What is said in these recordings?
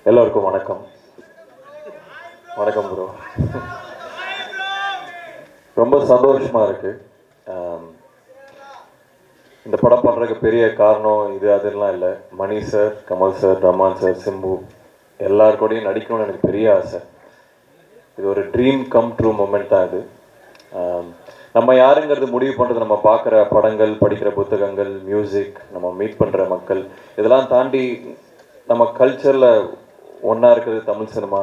எல்லோருக்கும் வணக்கம். வணக்கம் ப்ரோ. ரொம்ப சந்தோஷமாக இருக்குது. இந்த படம் பண்ணுறதுக்கு பெரிய காரணம் இது அதெல்லாம் இல்லை. Mani sir, Kamal sir, Rahman sir, Simbu எல்லாருக்கூடையும் நடிக்கணும்னு எனக்கு பெரிய ஆசை. இது ஒரு ட்ரீம் கம் ட்ரூ மொமெண்ட் தான் இது. நம்ம யாருங்கிறது முடிவு பண்ணுறது நம்ம பார்க்குற படங்கள், படிக்கிற புத்தகங்கள், மியூசிக், நம்ம மீட் பண்ணுற மக்கள், இதெல்லாம் தாண்டி நம்ம கல்ச்சரில் ஒன்றா இருக்கிறது தமிழ் சினிமா.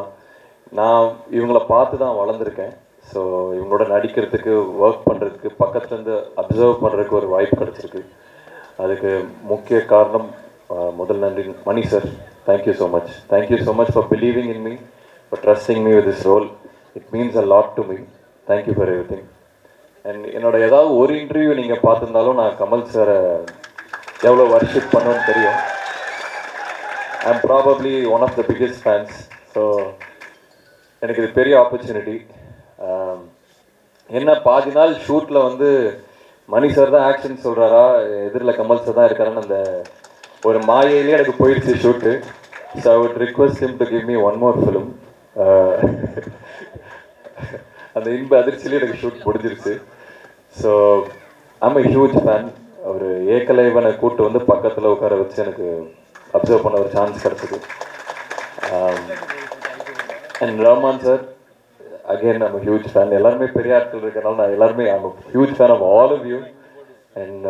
நான் இவங்கள பார்த்து தான் வளர்ந்துருக்கேன். ஸோ இவங்களோட நடிக்கிறதுக்கு, ஒர்க் பண்ணுறதுக்கு, பக்கத்துலேருந்து அப்சர்வ் பண்ணுறதுக்கு ஒரு வாய்ப்பு கிடச்சிருக்கு. அதுக்கு முக்கிய காரணம் முதல் நன்றி Mani sir. Thank you so much. Thank you so much for believing in me, for trusting me with this role. It means a lot to me. Thank you for everything. அண்ட் என்னோட ஏதாவது ஒரு இன்டர்வியூ நீங்கள் பார்த்துருந்தாலும் நான் கமல் சாரை எவ்வளோ வர்ஷிப் பண்ணுவேன்னு தெரியும். I'm probably one of the biggest fans. So எனக்கு இது பெரிய ஆப்பர்ச்சுனிட்டி. என்ன பாதி நாள் ஷூட்டில் வந்து மணி சார் தான் ஆக்ஷன் சொல்கிறாரா, எதிரில் கமல் சார் தான் இருக்காருன்னு அந்த ஒரு மாயையிலே எனக்கு போயிடுச்சு shoot. So I would request him to give me one more film. அந்த இன்ப அதிர்ச்சியிலே எனக்கு ஷூட் முடிஞ்சிருச்சு. So I'm a huge fan. அவர் ஏகலைவனை கூப்பிட்டு வந்து பக்கத்தில் உட்கார வச்சு எனக்கு அப்சர்வ் பண்ண ஒரு சான்ஸ் கிடச்சிது. And Rahman sir, again I'm huge fan. எல்லாருமே பெரிய ஆட்கள் இருக்கிறனால நான் எல்லாருமே I'm huge fan of all of you. And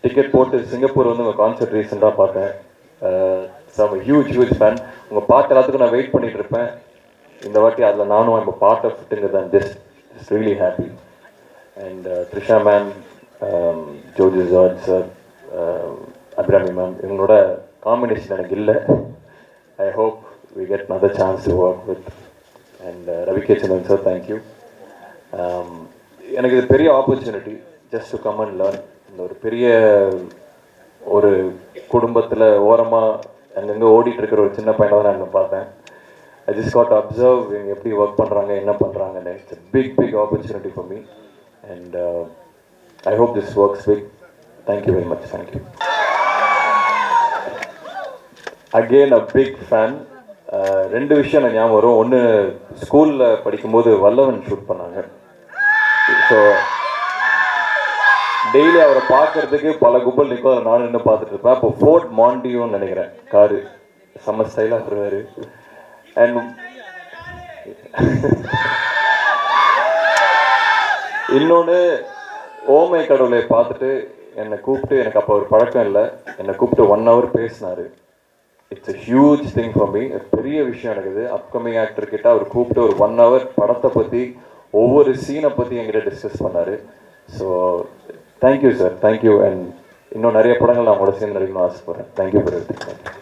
ticket போட்டு சிங்கப்பூர் வந்து உங்கள் கான்சர்ட் ரீசெண்டாக பார்த்தேன். So I'm huge fan. உங்கள் பாட்டு எல்லாத்துக்கும் நான் வெயிட் பண்ணிகிட்டு இருப்பேன். இந்த வாட்டி அதில் நானும் ஐம் பார்ட் ஆஃப் இட்டுங்கிறது I'm just really happy. And Trisha ma'am, Joji George sir, Abhirami ma'am, இவங்களோட காம்பினேஷன் எனக்கு இல்லை. I hope we get another chance to work with. And Ravi K. Chandan sir, thank you. எனக்கு இது பெரிய opportunity, just to come and learn. இந்த ஒரு பெரிய ஒரு குடும்பத்தில் ஓரமாக அங்கங்கே ஓடிட்டு இருக்கிற ஒரு சின்ன பையனை தான் நான் பார்த்தேன். ஐ ஜஸ்ட் காட் அப்சர்வ் இவங்க எப்படி ஒர்க் பண்ணுறாங்க, என்ன பண்ணுறாங்கன்னு. It's big opportunity for me. And I hope this works big. Thank you very much. Thank you. Again a big fan. ரெண்டு விஷயம் எனக்கு ஞாபகம் வரும். ஒன்று, ஸ்கூலில் படிக்கும்போது வல்லவன் ஷூட் பண்ணாங்க. ஸோ டெய்லி அவரை பார்க்கறதுக்கு பல கும்பல் நிற்கும். அதை நானும் இன்னும் பார்த்துட்டு இருப்பேன். அப்போ ஃபோர்ட் மாண்டியோன்னு நினைக்கிறேன், காரு செம்ம ஸ்டைலாக வருவார். அண்ட் இன்னொன்று, ஓமை கடவுளை பார்த்துட்டு என்னை கூப்பிட்டு, எனக்கு அப்போ ஒரு பழக்கம் இல்லை, என்னை கூப்பிட்டு 1 hour பேசினார். It's a huge thing for me. பெரிய விஷயம் நடக்குது. அப்கமிங் ஆக்டர் கிட்ட அவர் கூப்பிட்டு ஒரு 1 hour படத்தை பற்றி, ஒவ்வொரு சீனை பற்றி என்கிட்ட டிஸ்கஸ் பண்ணார். So thank you sir, thank you. And இன்னும் நிறைய படங்கள் நான் உங்களோட சேர்ந்து நடிக்கணும்னு ஆசைப்படுறேன். Thank you for everything.